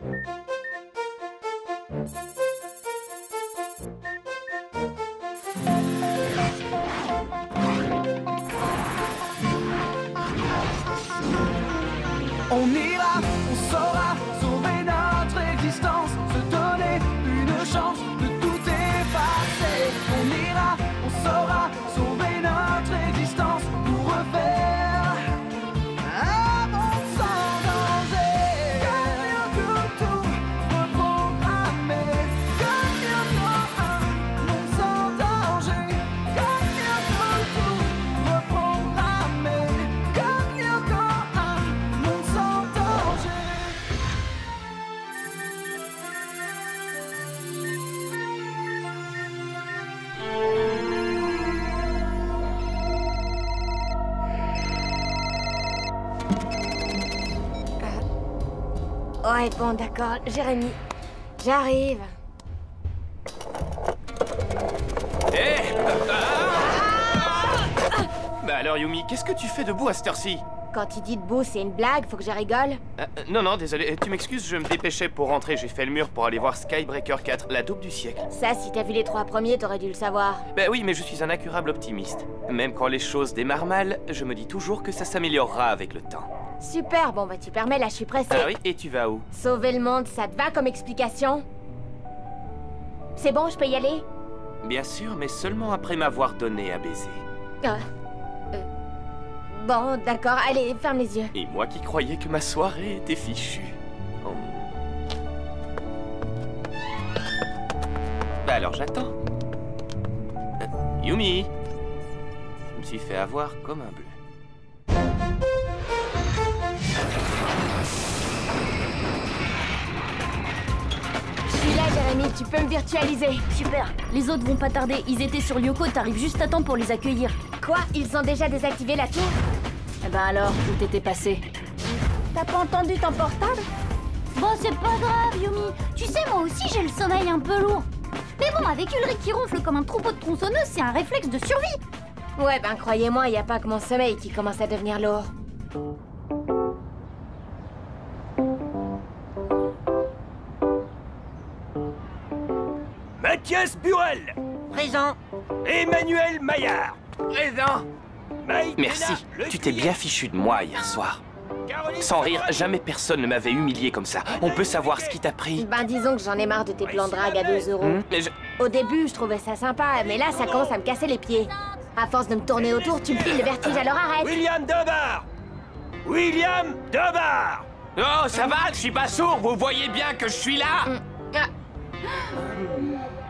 On ira, on saura sauver notre existence, se donner une chance de tout effacer. On ira, on saura sauver notre existence pour refaire un monde sans danger. Gagnons tout, reprogrammer. Gagnons un monde sans danger. Gagnons tout, reprogrammer. Gagnons un monde sans danger. Ouais, bon, d'accord, Jérémy. J'arrive. Bah alors Yumi, qu'est-ce que tu fais debout à cette heure-ci? Quand tu dis debout, c'est une blague, faut que je rigole. Non, désolé, tu m'excuses, je me dépêchais pour rentrer, j'ai fait le mur pour aller voir Skybreaker 4, la dope du siècle. Ça, si t'as vu les 3 premiers, t'aurais dû le savoir. Bah oui, mais je suis un incurable optimiste. Même quand les choses démarrent mal, je me dis toujours que ça s'améliorera avec le temps. Super, bon bah tu permets, là je suis pressée. Ah oui, et tu vas où? Sauver le monde, ça te va comme explication? C'est bon, je peux y aller? Bien sûr, mais seulement après m'avoir donné à baiser. Bon, d'accord, allez, ferme les yeux. Et moi qui croyais que ma soirée était fichue. Oh. Bah alors j'attends. Yumi! Je me suis fait avoir comme un bleu. Je suis là, Jérémy, tu peux me virtualiser. Super. Les autres vont pas tarder. Ils étaient sur Lyoko, t'arrives juste à temps pour les accueillir. Quoi? Ils ont déjà désactivé la tour? Eh ben alors, où t'étais passé? T'as pas entendu ton portable? Bon, c'est pas grave, Yumi. Tu sais, moi aussi, j'ai le sommeil un peu lourd. Mais bon, avec Ulrich qui ronfle comme un troupeau de tronçonneuses, c'est un réflexe de survie. Ouais, ben croyez-moi, y a pas que mon sommeil qui commence à devenir lourd. Mathias Burel. Présent. Emmanuel Maillard. Présent! Mike Merci, Hénard, le tu t'es bien fichu de moi hier soir. Caroline Sans rire, Savary. jamais personne ne m'avait humilié comme ça. On peut savoir ce qui t'a pris? Ben disons que j'en ai marre de tes plans de drague à 2 €. Mais je... Au début, je trouvais ça sympa, mais là, ça commence à me casser les pieds. À force de me tourner autour, tu me files le vertige, alors arrête. William Debar. William Debar. Oh, ça va, je suis pas sourd, vous voyez bien que je suis là?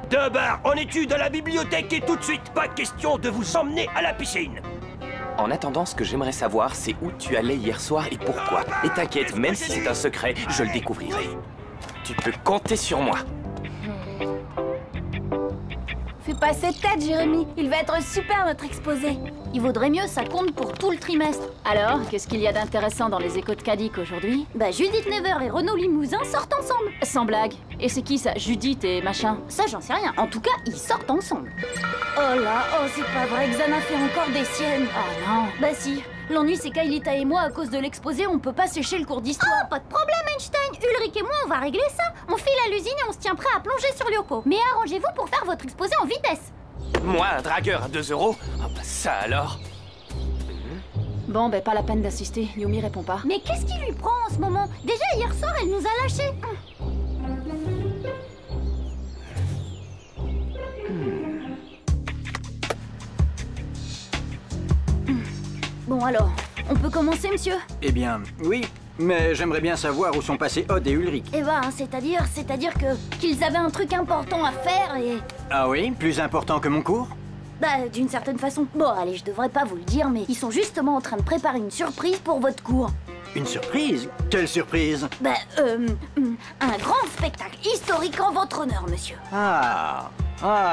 Debar, en étude à la bibliothèque et tout de suite, pas question de vous emmener à la piscine. En attendant, ce que j'aimerais savoir, c'est où tu allais hier soir et pourquoi. Et t'inquiète, même si c'est un secret, je le découvrirai. Tu peux compter sur moi. Fais pas cette tête, Jérémy. Il va être super, notre exposé. Il vaudrait mieux, ça compte pour tout le trimestre. Alors, qu'est-ce qu'il y a d'intéressant dans les échos de Cadic aujourd'hui? Bah, Judith Never et Renaud Limousin sortent ensemble. Sans blague. Et c'est qui ça? Judith et machin? Ça, j'en sais rien. En tout cas, ils sortent ensemble. Oh là, oh c'est pas vrai, Xana fait encore des siennes. Oh non. Bah si. L'ennui, c'est qu'Ailita et moi, à cause de l'exposé, on peut pas sécher le cours d'histoire. Ah, pas de problème, Einstein. Ulrich et moi, on va régler ça. On file à l'usine et on se tient prêt à plonger sur Lyoko. Mais arrangez-vous pour faire votre exposé en vitesse. Moi, un dragueur à 2 €? Oh bah ça alors. Bon, ben pas la peine d'assister. Yumi répond pas. Mais qu'est-ce qui lui prend en ce moment? Déjà, hier soir, elle nous a lâchés. Bon alors, on peut commencer, monsieur? Eh bien, oui, mais j'aimerais bien savoir où sont passés Odd et Ulrich. Eh ben, c'est-à-dire qu'ils avaient un truc important à faire et... Ah oui? Plus important que mon cours? Bah, d'une certaine façon. Bon, allez, je devrais pas vous le dire, mais ils sont justement en train de préparer une surprise pour votre cours. Une surprise? Quelle surprise? Bah, un grand spectacle historique en votre honneur, monsieur. Ah,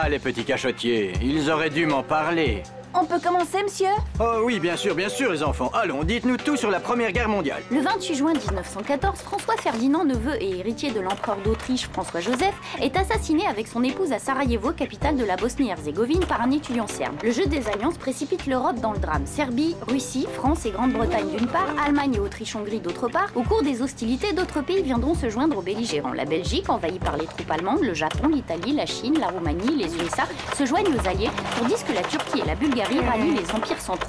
les petits cachotiers, ils auraient dû m'en parler. On peut commencer, monsieur? Oh oui, bien sûr, les enfants. Allons, dites-nous tout sur la Première Guerre mondiale. Le 28 juin 1914, François Ferdinand, neveu et héritier de l'empereur d'Autriche François-Joseph, est assassiné avec son épouse à Sarajevo, capitale de la Bosnie-Herzégovine, par un étudiant serbe. Le jeu des alliances précipite l'Europe dans le drame. Serbie, Russie, France et Grande-Bretagne d'une part, Allemagne et Autriche-Hongrie d'autre part. Au cours des hostilités, d'autres pays viendront se joindre aux belligérants. La Belgique, envahie par les troupes allemandes, le Japon, l'Italie, la Chine, la Roumanie, les USA se joignent aux alliés, tandis que la Turquie et la Bulgarie rallient les empires centraux.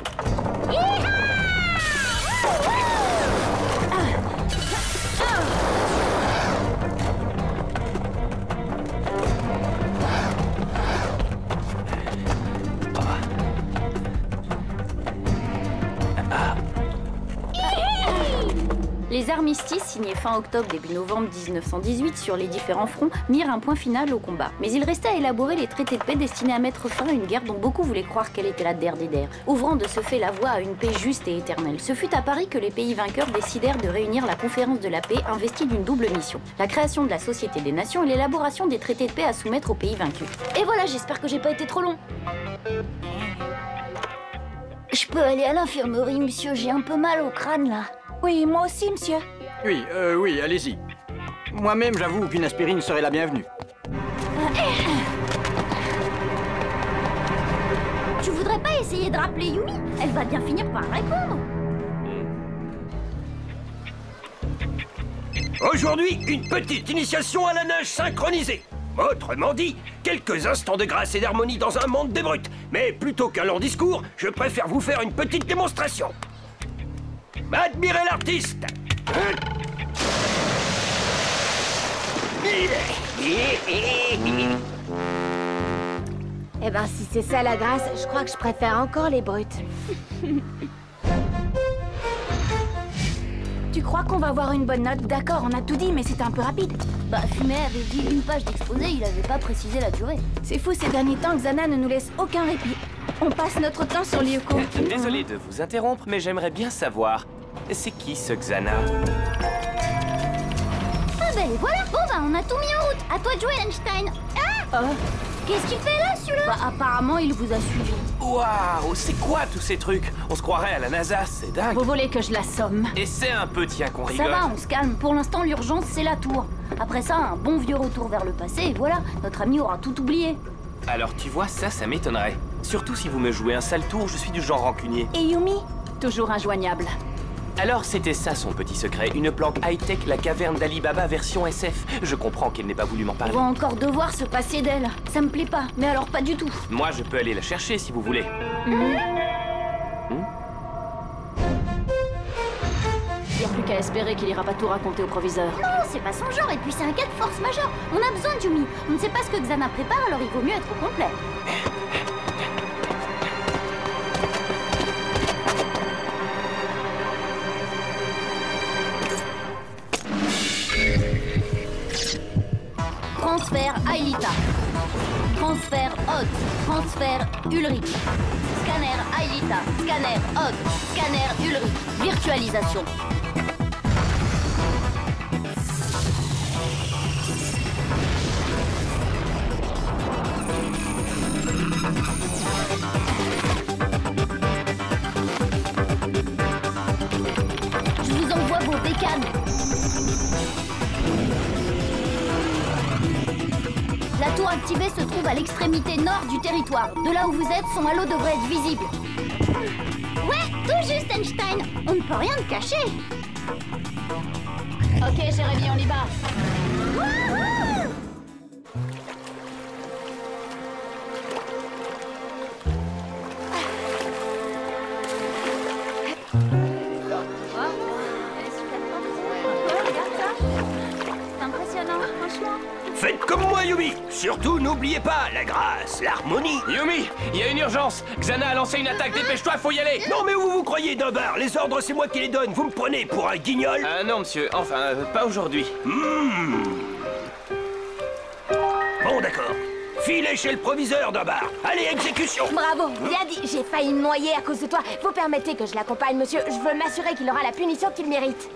Les armistices signés fin octobre début novembre 1918 sur les différents fronts mirent un point final au combat. Mais il restait à élaborer les traités de paix destinés à mettre fin à une guerre dont beaucoup voulaient croire qu'elle était la der des der, ouvrant de ce fait la voie à une paix juste et éternelle. Ce fut à Paris que les pays vainqueurs décidèrent de réunir la conférence de la paix investie d'une double mission, la création de la Société des Nations et l'élaboration des traités de paix à soumettre aux pays vaincus. Et voilà, j'espère que j'ai pas été trop long. Je peux aller à l'infirmerie, monsieur, j'ai un peu mal au crâne là. Oui, moi aussi, monsieur. Oui, allez-y. Moi-même, j'avoue qu'une aspirine serait la bienvenue. Tu voudrais pas essayer de rappeler Yumi? Elle va bien finir par répondre. Aujourd'hui, une petite initiation à la nage synchronisée. Autrement dit, quelques instants de grâce et d'harmonie dans un monde de brutes. Mais plutôt qu'un long discours, je préfère vous faire une petite démonstration. Admirez l'artiste. Eh ben, si c'est ça la grâce, je crois que je préfère encore les brutes. Tu crois qu'on va avoir une bonne note? D'accord, on a tout dit, mais c'était un peu rapide. Bah, Fumet avait dit une page d'exposé, il avait pas précisé la durée. C'est fou, ces derniers temps, Xana ne nous laisse aucun répit. On passe notre temps sur Lyoko. Désolé de vous interrompre, mais j'aimerais bien savoir, c'est qui ce Xana? Ah ben voilà. Bon bah on a tout mis en route. À toi de jouer, Einstein. Ah, qu'est-ce qu'il fait là, celui-là? Bah apparemment, il vous a suivi. Waouh, c'est quoi tous ces trucs? On se croirait à la NASA, c'est dingue. Vous voulez que je l'assomme? Et c'est un peu, tiens, qu'on rigole. Ça va, on se calme. Pour l'instant, l'urgence, c'est la tour. Après ça, un bon vieux retour vers le passé, et voilà, notre ami aura tout oublié. Alors tu vois, ça m'étonnerait. Surtout si vous me jouez un sale tour, je suis du genre rancunier. Et Yumi? Toujours injoignable. Alors c'était ça son petit secret, une planque high-tech, la caverne d'Ali Baba version SF. Je comprends qu'elle n'ait pas voulu m'en On parler. va encore devoir se passer d'elle. Ça me plaît pas, mais alors pas du tout. Moi je peux aller la chercher si vous voulez. Il n'y a plus qu'à espérer qu'il ira pas tout raconter au proviseur. Non, c'est pas son genre, et puis c'est un cas de force majeure. On a besoin de Yumi. On ne sait pas ce que Xana prépare, alors il vaut mieux être au complet. Transfert Aelita. Transfert Odd. Transfert Ulrich. Scanner Aelita. Scanner Odd. Scanner Ulrich. Virtualisation. Je vous envoie vos bécanes. La tour activée se trouve à l'extrémité nord du territoire. De là où vous êtes, son halo devrait être visible. Ouais, tout juste, Einstein. On ne peut rien te cacher. Ok, Jérémy, on y va. C'est impressionnant, franchement. Faites comme moi, Yumi. Surtout, n'oubliez pas la grâce, l'harmonie. Yumi, il y a une urgence. Xana a lancé une attaque, dépêche-toi, faut y aller. Non mais où vous croyez, Dunbar? Les ordres, c'est moi qui les donne. Vous me prenez pour un guignol? Non monsieur, enfin, pas aujourd'hui. Bon, d'accord. Filez chez le proviseur, Dunbar. Allez, exécution. Bravo, bien dit. J'ai failli me noyer à cause de toi. Vous permettez que je l'accompagne, monsieur. Je veux m'assurer qu'il aura la punition qu'il mérite.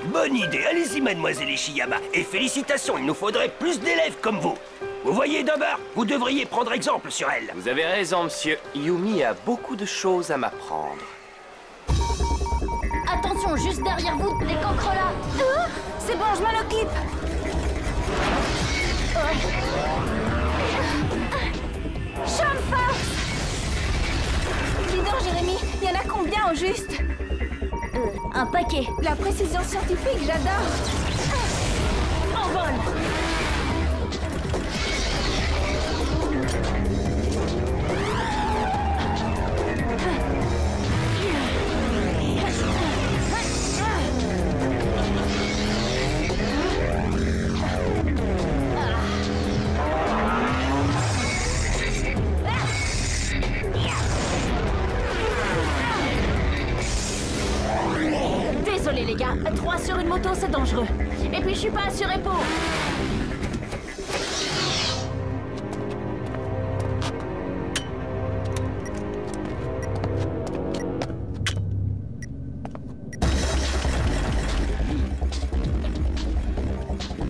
Bonne idée, allez-y, mademoiselle Ishiyama. Et félicitations, il nous faudrait plus d'élèves comme vous. Vous voyez, Dumber, vous devriez prendre exemple sur elle. Vous avez raison, monsieur. Yumi a beaucoup de choses à m'apprendre. Attention, juste derrière vous, les cancres là. C'est bon, je m'en occupe. Champ de force. Dis donc, Jérémy, il y en a combien au juste? Un paquet. La précision scientifique, j'adore. Envol. Désolé les gars, 3 sur une moto c'est dangereux. Et puis je suis pas assuré pour.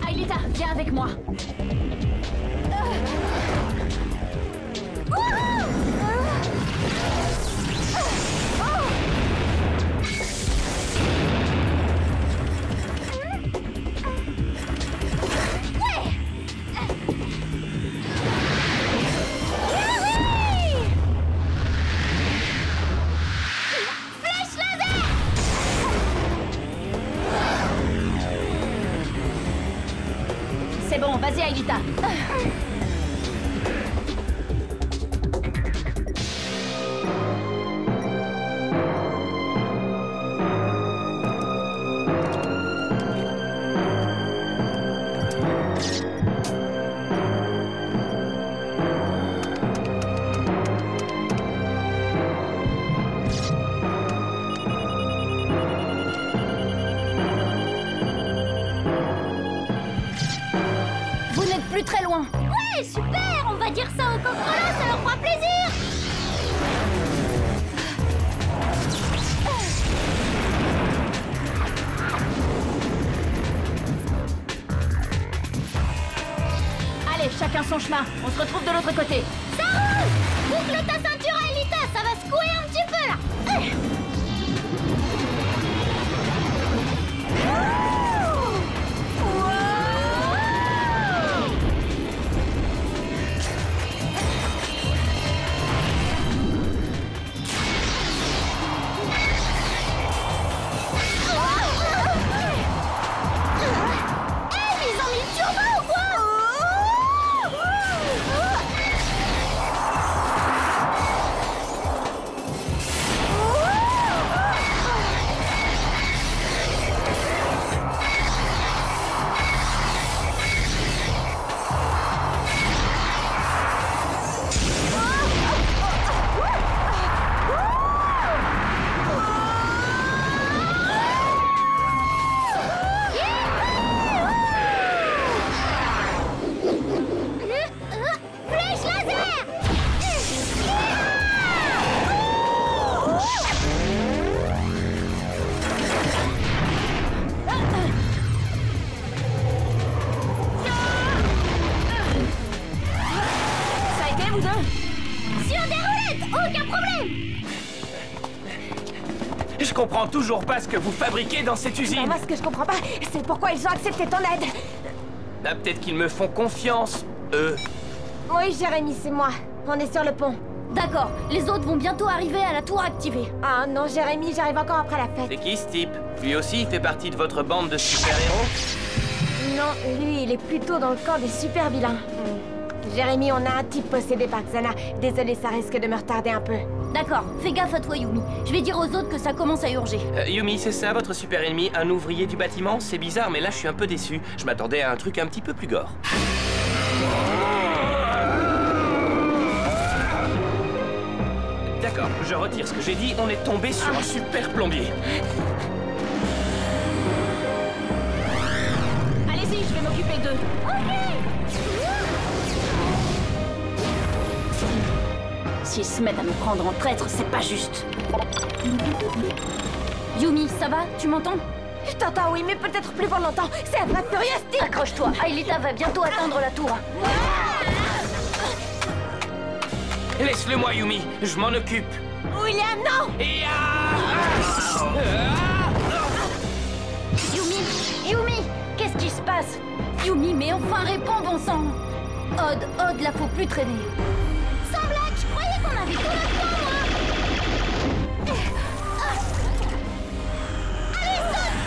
Aelita, viens avec moi. C'est bon, vas-y Aelita. Vous n'êtes plus très loin. Ouais, super. On va dire ça aux cancres-là, ça leur fera plaisir. Allez, chacun son chemin. On se retrouve de l'autre côté. Ça roule. Boucle ta ceinture, Aelita. Ça va secouer un petit peu, là. Sur des roulettes, aucun problème. Je comprends toujours pas ce que vous fabriquez dans cette usine. Moi, ce que je comprends pas, c'est pourquoi ils ont accepté ton aide. Bah, peut-être qu'ils me font confiance, eux. Oui, Jérémy, c'est moi. On est sur le pont. D'accord, les autres vont bientôt arriver à la tour activée. Ah non, Jérémy, j'arrive encore après la fête. C'est qui ce type? Lui aussi, il fait partie de votre bande de super-héros? Non, lui, il est plutôt dans le camp des super vilains. Jérémy, on a un type possédé par Xana. Désolé, ça risque de me retarder un peu. D'accord, fais gaffe à toi, Yumi. Je vais dire aux autres que ça commence à urger. Yumi, c'est ça votre super ennemi? Un ouvrier du bâtiment? C'est bizarre, mais là, je suis un peu déçu. Je m'attendais à un truc un petit peu plus gore. D'accord, je retire ce que j'ai dit. On est tombé sur un super plombier. Allez-y, je vais m'occuper d'eux. S'ils se mettent à nous prendre en traître, c'est pas juste. Yumi, ça va? Tu m'entends? Je t'entends, oui, mais peut-être plus pour longtemps. C'est un vrai furieux style. Accroche-toi, Aelita va bientôt atteindre la tour. Laisse-le-moi, Yumi. Je m'en occupe. William, non! Yumi, qu'est-ce qui se passe? Yumi, mais enfin réponds, bon sang! Odd, la faut plus traîner. Sans blague, je croyais qu'on avait tout le temps, moi! Allez, saute!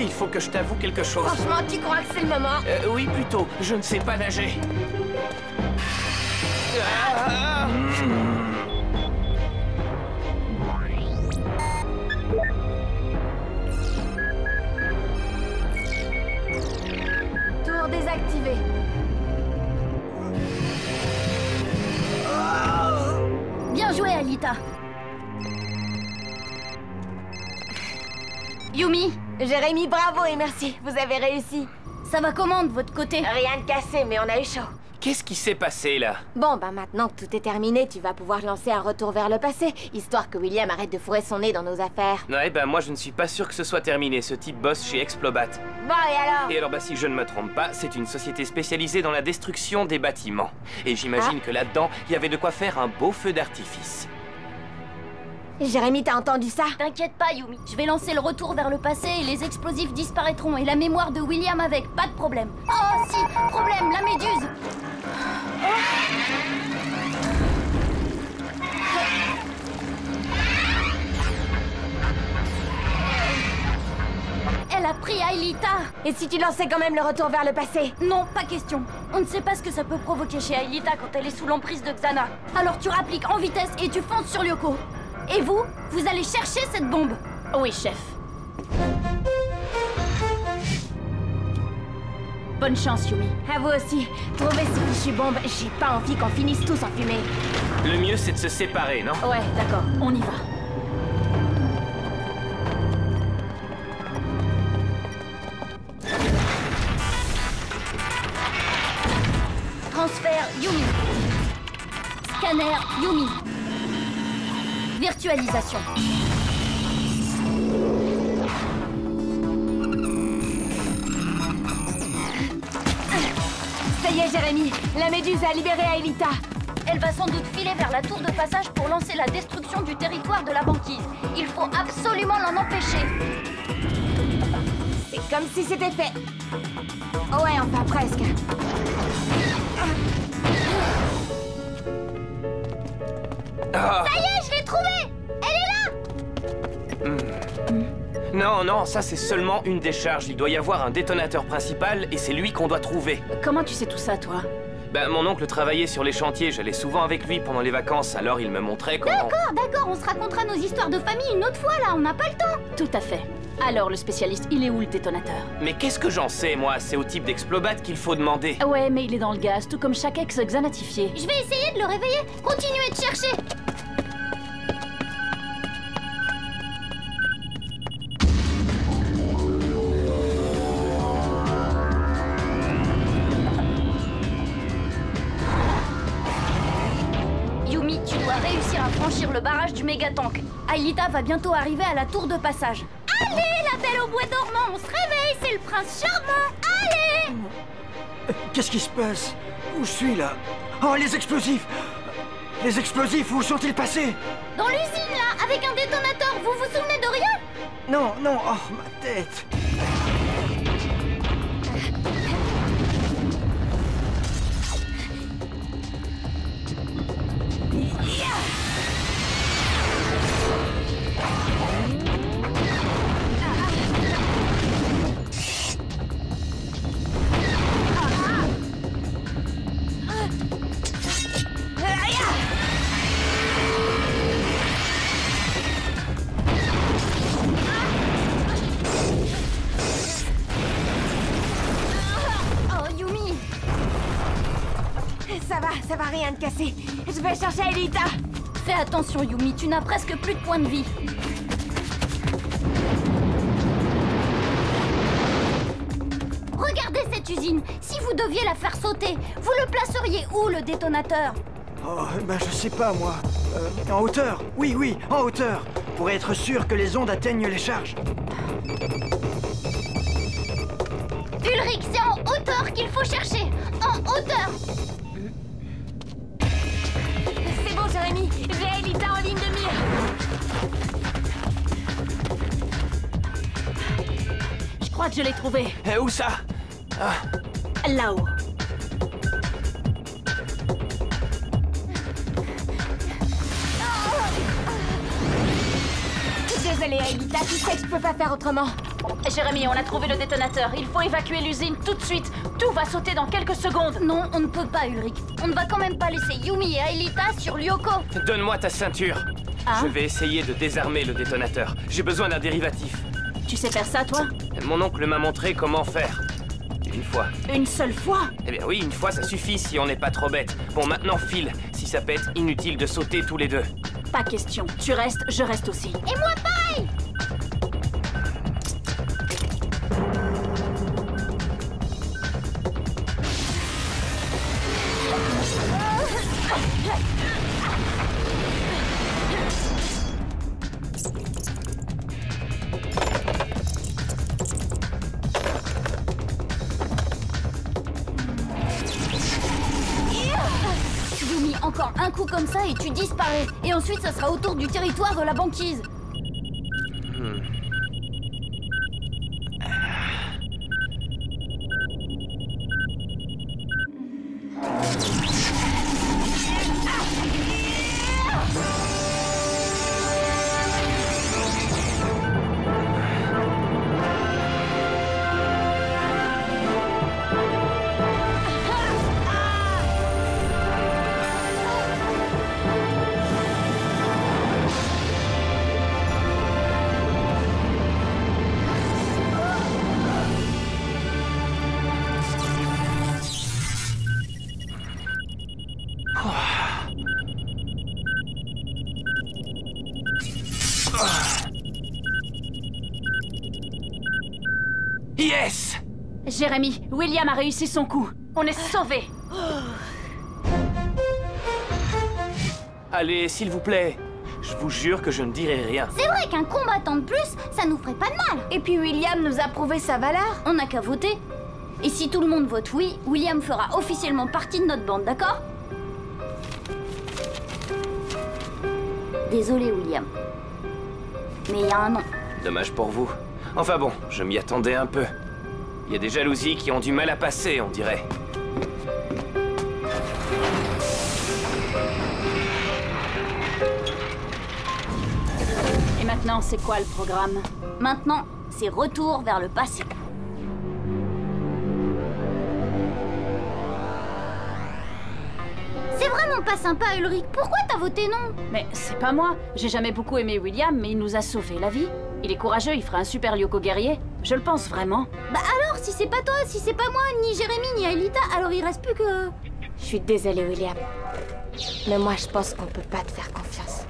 Il faut que je t'avoue quelque chose. Franchement, tu crois que c'est le moment? Oui, plutôt. Je ne sais pas nager. Tour désactivé. Bien joué, Aelita. Yumi, Jérémy, bravo et merci. Vous avez réussi. ça va comment de votre côté? Rien de cassé, mais on a eu chaud. Qu'est-ce qui s'est passé, là? Bon, bah maintenant que tout est terminé, tu vas pouvoir lancer un retour vers le passé, histoire que William arrête de fourrer son nez dans nos affaires. Ouais, bah moi je ne suis pas sûr que ce soit terminé, ce type bosse chez Explobat. Bon, et alors? Et alors bah si je ne me trompe pas, c'est une société spécialisée dans la destruction des bâtiments. Et j'imagine que là-dedans, il y avait de quoi faire un beau feu d'artifice. Jérémy, t'as entendu ça? T'inquiète pas, Yumi. Je vais lancer le retour vers le passé et les explosifs disparaîtront et la mémoire de William avec, pas de problème. Oh si, problème, la méduse. Elle a pris Aelita. Et si tu lançais quand même le retour vers le passé? Non, pas question. On ne sait pas ce que ça peut provoquer chez Aelita quand elle est sous l'emprise de Xana. Alors tu rappliques en vitesse et tu fonces sur Lyoko. Et vous, vous allez chercher cette bombe. Oui, chef. Bonne chance, Yumi. À vous aussi. Trouvez ces fichues bombes. J'ai pas envie qu'on finisse tous en fumée. Le mieux c'est de se séparer, non? Ouais, d'accord, on y va. Transfert Yumi. Scanner Yumi. Virtualisation. Ça y est, Jérémy. La méduse a libéré Aelita. Elle va sans doute filer vers la tour de passage pour lancer la destruction du territoire de la banquise. Il faut absolument l'en empêcher. C'est comme si c'était fait. Ouais, enfin presque. Ah. Ça y est, je l'ai trouvée! Elle est là! Non, non, ça c'est seulement une décharge. Il doit y avoir un détonateur principal et c'est lui qu'on doit trouver. Comment tu sais tout ça, toi? Ben, mon oncle travaillait sur les chantiers, j'allais souvent avec lui pendant les vacances, alors il me montrait comment... D'accord, on se racontera nos histoires de famille une autre fois, là, on n'a pas le temps. Tout à fait. Alors, le spécialiste, il est où, le détonateur? Mais qu'est-ce que j'en sais, moi? C'est au type d'Explobat qu'il faut demander. Ouais, mais il est dans le gaz, tout comme chaque ex-xanatifié. Je vais essayer de le réveiller. Continuez de chercher. Yumi, tu dois réussir à franchir le barrage du méga-tank. Aelita va bientôt arriver à la tour de passage. Allez, la belle au bois dormant, on se réveille, c'est le prince charmant. Allez! Qu'est-ce qui se passe? Où je suis là? Oh, les explosifs! Les explosifs, où sont-ils passés? Dans l'usine, là, avec un détonateur, vous vous souvenez de rien? Non, non, oh, ma tête! ça va, rien de cassé. Je vais chercher Aelita. Fais attention, Yumi, tu n'as presque plus de points de vie. Regardez cette usine. Si vous deviez la faire sauter, vous le placeriez où, le détonateur? Oh, ben je sais pas, moi. En hauteur. Oui, en hauteur. Pour être sûr que les ondes atteignent les charges. Ulrich, c'est en hauteur qu'il faut chercher. En hauteur. C'est bon, Jérémy. J'ai Aelita en ligne de mire. Je crois que je l'ai trouvé. Où ça? Là-haut. Désolée, Aelita, tu sais que je peux pas faire autrement. Jérémy, on a trouvé le détonateur. Il faut évacuer l'usine tout de suite. Tout va sauter dans quelques secondes. Non, on ne peut pas, Ulrich. On ne va quand même pas laisser Yumi et Aelita sur Lyoko. Donne-moi ta ceinture. Ah. Je vais essayer de désarmer le détonateur. J'ai besoin d'un dérivatif. Tu sais faire ça, toi? Mon oncle m'a montré comment faire. Une fois. Une seule fois? Eh bien oui, une fois ça suffit si on n'est pas trop bête. Bon, maintenant file. Si ça peut être inutile de sauter tous les deux. Pas question. Tu restes, je reste aussi. Et moi, pareil! Yumi, encore un coup comme ça et tu disparais. Et ensuite, ça sera autour du territoire de la banquise. Yes! Jérémy, William a réussi son coup. On est sauvés. Allez, s'il vous plaît. Je vous jure que je ne dirai rien. C'est vrai qu'un combattant de plus, ça nous ferait pas de mal. Et puis William nous a prouvé sa valeur. On n'a qu'à voter. Et si tout le monde vote oui, William fera officiellement partie de notre bande, d'accord? Désolé, William. Mais il y a un nom. Dommage pour vous. Enfin bon, je m'y attendais un peu. Il y a des jalousies qui ont du mal à passer, on dirait. Et maintenant, c'est quoi le programme? Maintenant, c'est retour vers le passé. C'est vraiment pas sympa, Ulrich. Pourquoi t'as voté non? Mais c'est pas moi. J'ai jamais beaucoup aimé William, mais il nous a sauvé la vie. Il est courageux, il fera un super Lyoko guerrier. Je le pense vraiment. Bah alors, si c'est pas toi, si c'est pas moi, ni Jérémy, ni Aelita, alors il reste plus que... Je suis désolée, William. Mais moi, je pense qu'on peut pas te faire confiance.